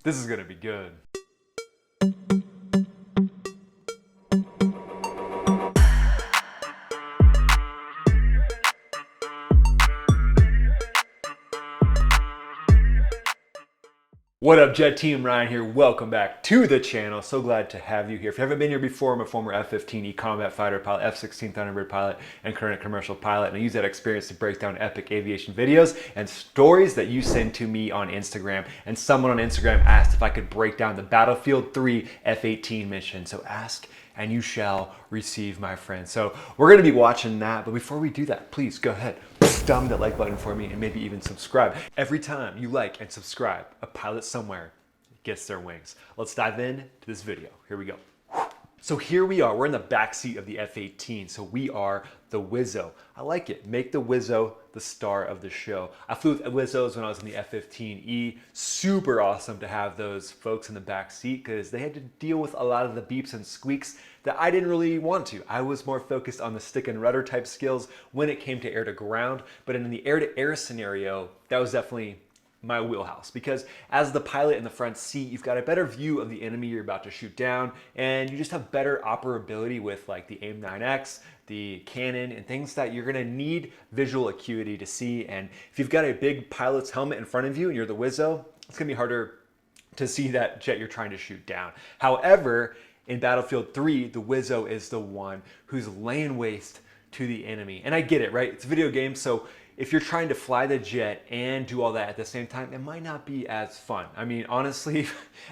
This is gonna be good. What up, Jet Team? Ryan here. Welcome back to the channel. So glad to have you here. If you haven't been here before, I'm a former F-15 e-combat fighter pilot, F-16 Thunderbird pilot, and current commercial pilot. And I use that experience to break down epic aviation videos and stories that you send to me on Instagram. And someone on Instagram asked if I could break down the Battlefield 3 F-18 mission. So ask and you shall receive, my friend. So we're gonna be watching that, but before we do that, please go ahead, thumb that like button for me and maybe even subscribe. Every time you like and subscribe, a pilot somewhere gets their wings. Let's dive in to this video. Here we go. So here we are, we're in the backseat of the F-18. So we are the Wizzo. I like it. Make the Wizzo the star of the show. I flew with Wizzos when I was in the F-15E. Super awesome to have those folks in the back seat because they had to deal with a lot of the beeps and squeaks that I didn't really want to. I was more focused on the stick and rudder type skills when it came to air to ground, but in the air to air scenario, that was definitely my wheelhouse, because as the pilot in the front seat, you've got a better view of the enemy you're about to shoot down, and you just have better operability with like the AIM-9X, the cannon, and things that you're gonna need visual acuity to see. And if you've got a big pilot's helmet in front of you and you're the Wizzo, it's gonna be harder to see that jet you're trying to shoot down. However, in Battlefield 3, the Wizzo is the one who's laying waste to the enemy. And I get it, right? It's a video game, so if you're trying to fly the jet and do all that at the same time, it might not be as fun. I mean, honestly,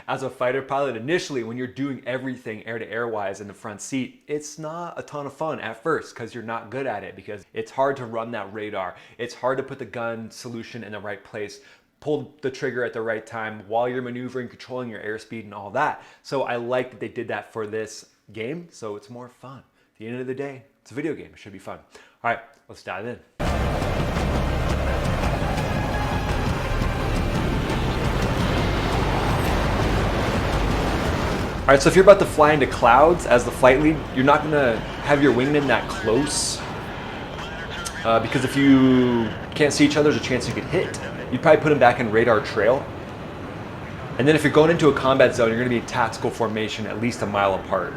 as a fighter pilot, initially, when you're doing everything air-to-air wise in the front seat, it's not a ton of fun at first because you're not good at it, because it's hard to run that radar. It's hard to put the gun solution in the right place, pull the trigger at the right time while you're maneuvering, controlling your airspeed and all that. So I like that they did that for this game, so it's more fun. At the end of the day, it's a video game. It should be fun. All right, let's dive in. All right, so if you're about to fly into clouds as the flight lead, you're not gonna have your wingman that close because if you can't see each other, there's a chance you could hit. You'd probably put them back in radar trail. And then if you're going into a combat zone, you're gonna be in tactical formation at least a mile apart.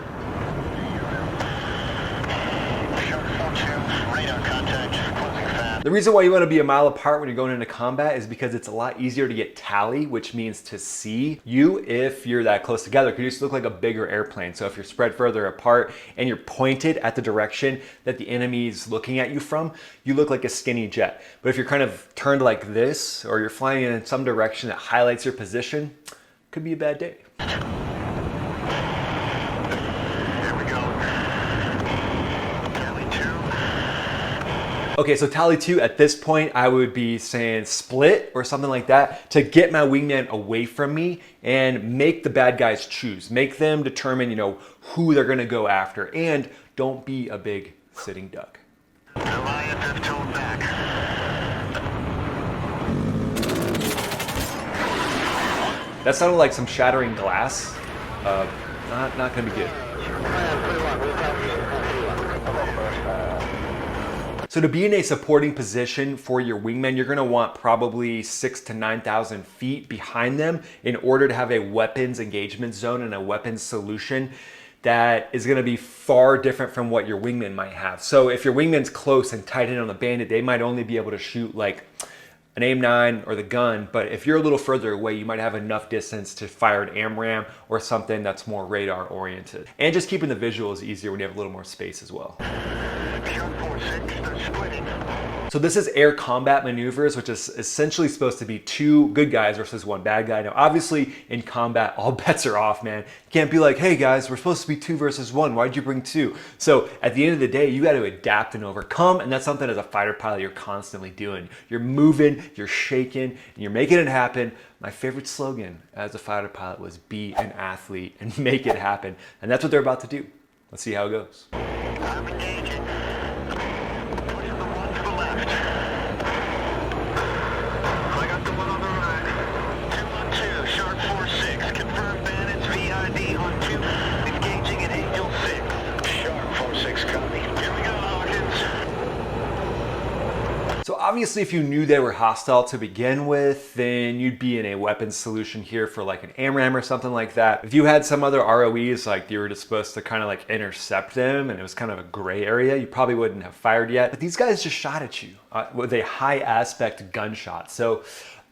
The reason why you want to be a mile apart when you're going into combat is because it's a lot easier to get tally, which means to see you if you're that close together, because you just look like a bigger airplane. So if you're spread further apart and you're pointed at the direction that the enemy's looking at you from, you look like a skinny jet. But if you're kind of turned like this, or you're flying in some direction that highlights your position, could be a bad day. Okay, so tally 2, at this point, I would be saying split or something like that to get my wingman away from me and make the bad guys choose. Make them determine, who they're gonna go after, and don't be a big sitting duck. That sounded like some shattering glass. Not gonna be good. So to be in a supporting position for your wingman, you're gonna want probably 6,000 to 9,000 feet behind them in order to have a weapons engagement zone and a weapons solution that is gonna be far different from what your wingman might have. So if your wingman's close and tight in on the bandit, they might only be able to shoot like an AIM-9 or the gun, but if you're a little further away, you might have enough distance to fire an AMRAAM or something that's more radar oriented. And just keeping the visuals easier when you have a little more space as well. So this is air combat maneuvers, which is essentially supposed to be 2 good guys versus 1 bad guy. Now, obviously in combat, all bets are off, man. You can't be like, hey guys, we're supposed to be 2 versus 1. Why'd you bring 2? So at the end of the day, you got to adapt and overcome. And that's something as a fighter pilot, you're constantly doing. You're moving, you're shaking, and you're making it happen. My favorite slogan as a fighter pilot was be an athlete and make it happen. And that's what they're about to do. Let's see how it goes. I'm engaging. Obviously, if you knew they were hostile to begin with, then you'd be in a weapons solution here for like an AMRAAM or something like that. If you had some other ROEs, like you were just supposed to kind of like intercept them and it was kind of a gray area, you probably wouldn't have fired yet. But these guys just shot at you with a high aspect gunshot. So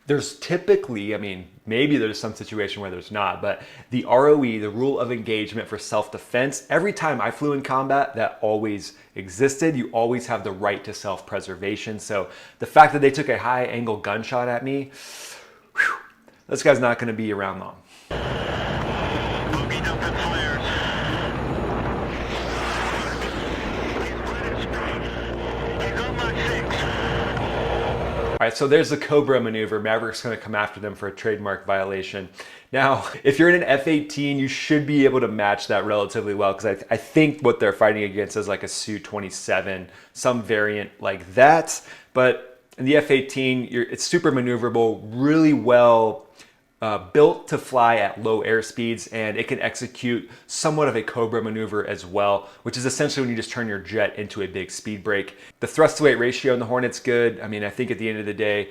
there's typically, I mean, maybe there's some situation where there's not, but the ROE, the rule of engagement for self-defense, every time I flew in combat, that always existed. You always have the right to self-preservation. So the fact that they took a high angle gunshot at me, whew, this guy's not gonna be around long. All right, so there's the Cobra maneuver. Maverick's gonna come after them for a trademark violation. Now, if you're in an F-18, you should be able to match that relatively well, because I think what they're fighting against is like a Su-27, some variant like that. But in the F-18, it's super maneuverable, really well built to fly at low air speeds, and it can execute somewhat of a Cobra maneuver as well, which is essentially when you just turn your jet into a big speed brake. The thrust to weight ratio in the Hornet's good. I mean, I think at the end of the day,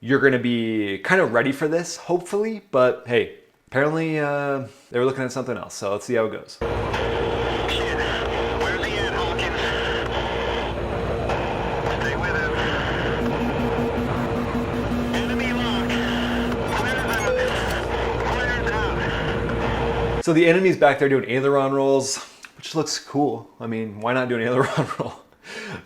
you're going to be kind of ready for this, hopefully, but hey, apparently they were looking at something else, so let's see how it goes. So the enemy's back there doing aileron rolls, which looks cool. I mean, why not do an aileron roll?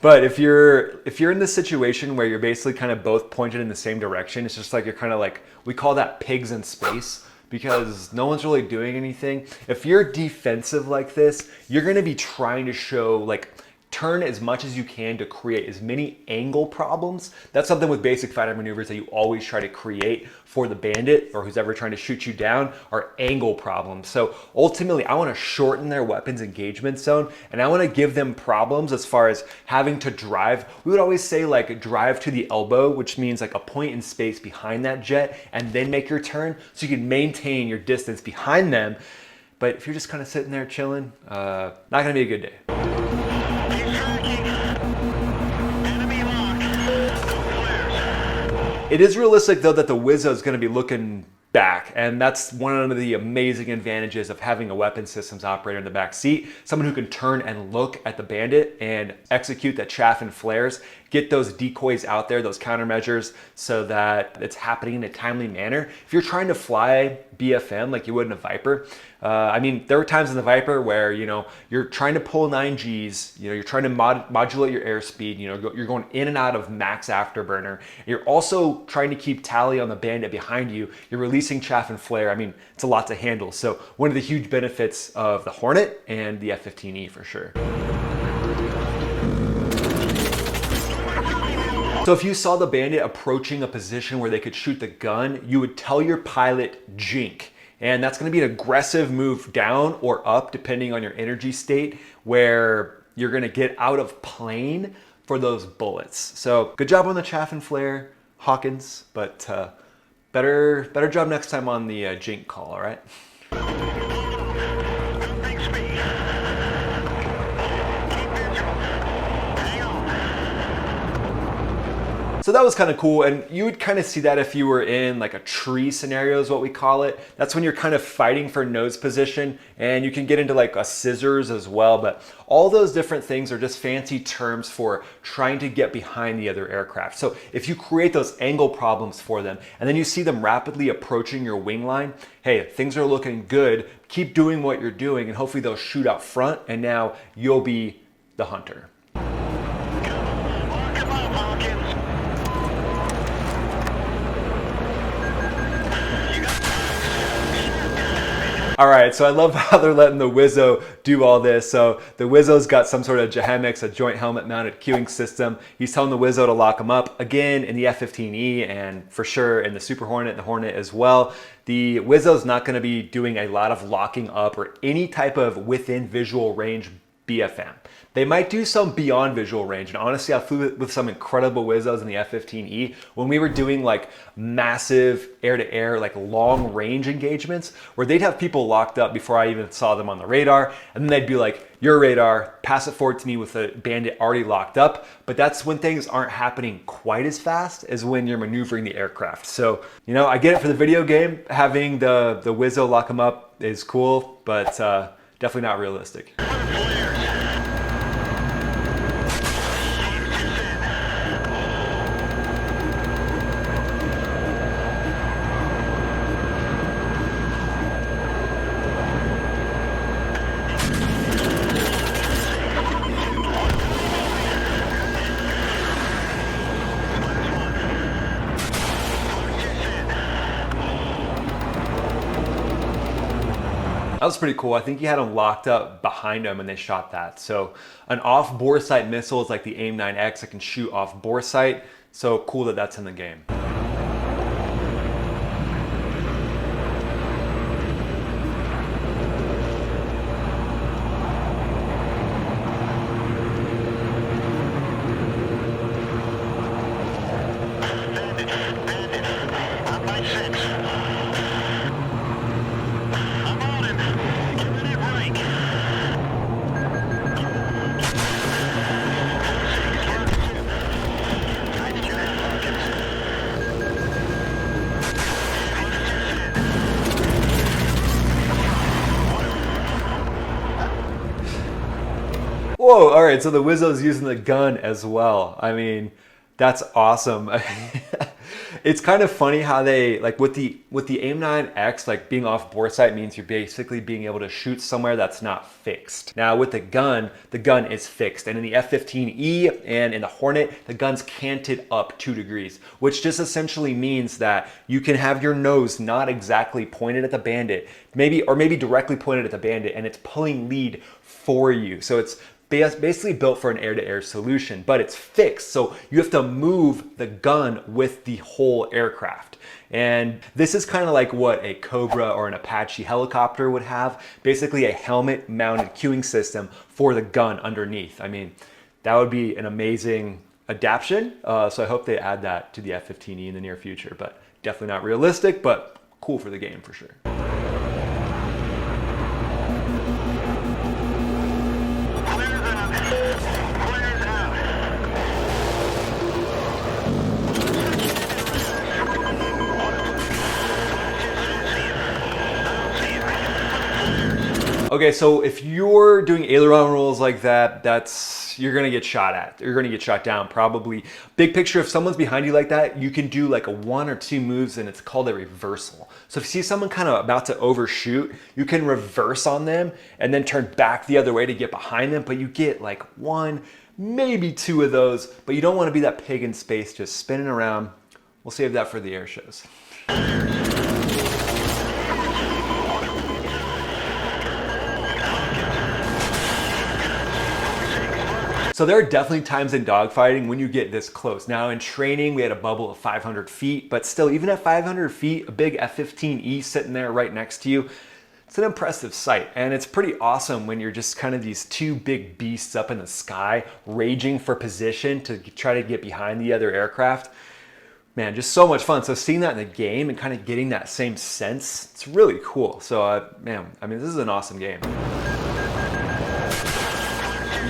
But if you're in this situation where you're basically kind of both pointed in the same direction, it's just like you're kind of like, we call that pigs in space, because no one's really doing anything. If you're defensive like this, you're gonna be trying to show like, turn as much as you can to create as many angle problems. That's something with basic fighter maneuvers that you always try to create for the bandit or who's ever trying to shoot you down, are angle problems. So ultimately, I want to shorten their weapons engagement zone, and I want to give them problems as far as having to drive. We would always say like drive to the elbow, which means like a point in space behind that jet, and then make your turn so you can maintain your distance behind them. But if you're just kind of sitting there chilling, not gonna be a good day. It is realistic though that the wizzo is going to be looking back, and that's one of the amazing advantages of having a weapon systems operator in the back seat, someone who can turn and look at the bandit and execute that chaff and flares, get those decoys out there, those countermeasures, so that it's happening in a timely manner. If you're trying to fly BFM like you would in a Viper, I mean, there were times in the Viper where, you know, you're trying to pull 9Gs, you know, you're trying to modulate your airspeed, you know, you're going in and out of max afterburner. You're also trying to keep tally on the bandit behind you. You're releasing chaff and flare. I mean, it's a lot to handle. So one of the huge benefits of the Hornet and the F-15E for sure. So if you saw the bandit approaching a position where they could shoot the gun, you would tell your pilot jink. And that's going to be an aggressive move down or up depending on your energy state, where you're going to get out of plane for those bullets. So good job on the chaff and flare, Hawkins, but better job next time on the jink call, all right? So that was kind of cool, and you would kind of see that if you were in like a tree scenario is what we call it. That's when you're kind of fighting for nose position, and you can get into like a scissors as well, but all those different things are just fancy terms for trying to get behind the other aircraft. So if you create those angle problems for them, and then you see them rapidly approaching your wing line, hey, things are looking good, keep doing what you're doing, and hopefully they'll shoot out front, and now you'll be the hunter. All right, so I love how they're letting the wizzo do all this. So the wizzo's got some sort of JHMX, a joint helmet mounted cueing system. He's telling the wizzo to lock him up. Again, in the F-15E, and for sure in the Super Hornet and the Hornet as well. The wizzo's not gonna be doing a lot of locking up or any type of within visual range BFM. They might do some beyond visual range, and honestly, I flew with some incredible wizzos in the F-15E when we were doing like massive air-to-air, like long range engagements, where they'd have people locked up before I even saw them on the radar, and then they'd be like, your radar, pass it forward to me with a bandit already locked up. But that's when things aren't happening quite as fast as when you're maneuvering the aircraft. So, you know, I get it for the video game, having the wizzo lock them up is cool, but definitely not realistic. That was pretty cool. I think he had them locked up behind him and they shot that. So an off-bore sight missile is like the AIM-9X that can shoot off-bore sight. So cool that that's in the game. Whoa, all right, so the wizzo's using the gun as well. I mean, that's awesome. It's kind of funny how they, like with the AIM-9X, like being off bore sight means you're basically being able to shoot somewhere that's not fixed. Now with the gun is fixed. And in the F-15E and in the Hornet, the gun's canted up 2 degrees, which just essentially means that you can have your nose not exactly pointed at the bandit, maybe directly pointed at the bandit, and it's pulling lead for you. So it's basically built for an air-to-air solution, but it's fixed. So you have to move the gun with the whole aircraft. And this is kind of like what a Cobra or an Apache helicopter would have, basically a helmet mounted cueing system for the gun underneath. I mean, that would be an amazing adaptation. So I hope they add that to the F-15E in the near future, but definitely not realistic, but cool for the game for sure. Okay, so if you're doing aileron rolls like that, you're gonna get shot at. You're gonna get shot down probably. Big picture, if someone's behind you like that, you can do like a 1 or 2 moves and it's called a reversal. So if you see someone kind of about to overshoot, you can reverse on them and then turn back the other way to get behind them, but you get like 1, maybe 2 of those, but you don't wanna be that pig in space just spinning around. We'll save that for the air shows. So there are definitely times in dogfighting when you get this close. Now in training, we had a bubble of 500 feet, but still, even at 500 feet, a big F-15E sitting there right next to you, it's an impressive sight. And it's pretty awesome when you're just kind of these 2 big beasts up in the sky, raging for position to try to get behind the other aircraft. Man, just so much fun. So seeing that in the game and kind of getting that same sense, it's really cool. So man, I mean, this is an awesome game.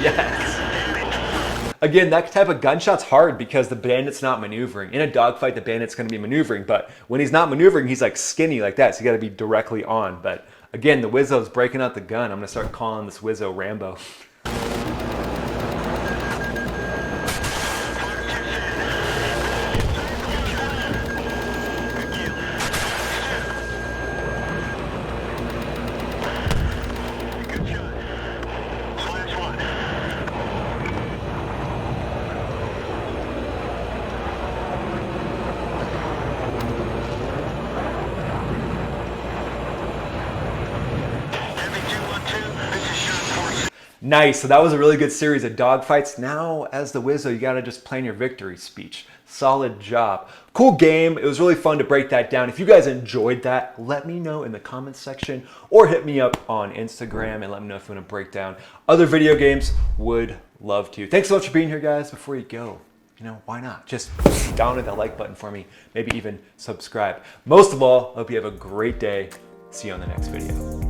Yes. Again, that type of gunshot's hard because the bandit's not maneuvering. In a dogfight, the bandit's gonna be maneuvering, but when he's not maneuvering, he's like skinny like that, so you gotta be directly on. But again, the wizzo's breaking out the gun. I'm gonna start calling this wizzo Rambo. Nice, so that was a really good series of dogfights. Now, as the wizzo, you gotta just plan your victory speech. Solid job. Cool game. It was really fun to break that down. If you guys enjoyed that, let me know in the comments section or hit me up on Instagram and let me know if you want to break down other video games. Would love to. Thanks so much for being here, guys. Before you go, why not? Just download that like button for me. Maybe even subscribe. Most of all, I hope you have a great day. See you on the next video.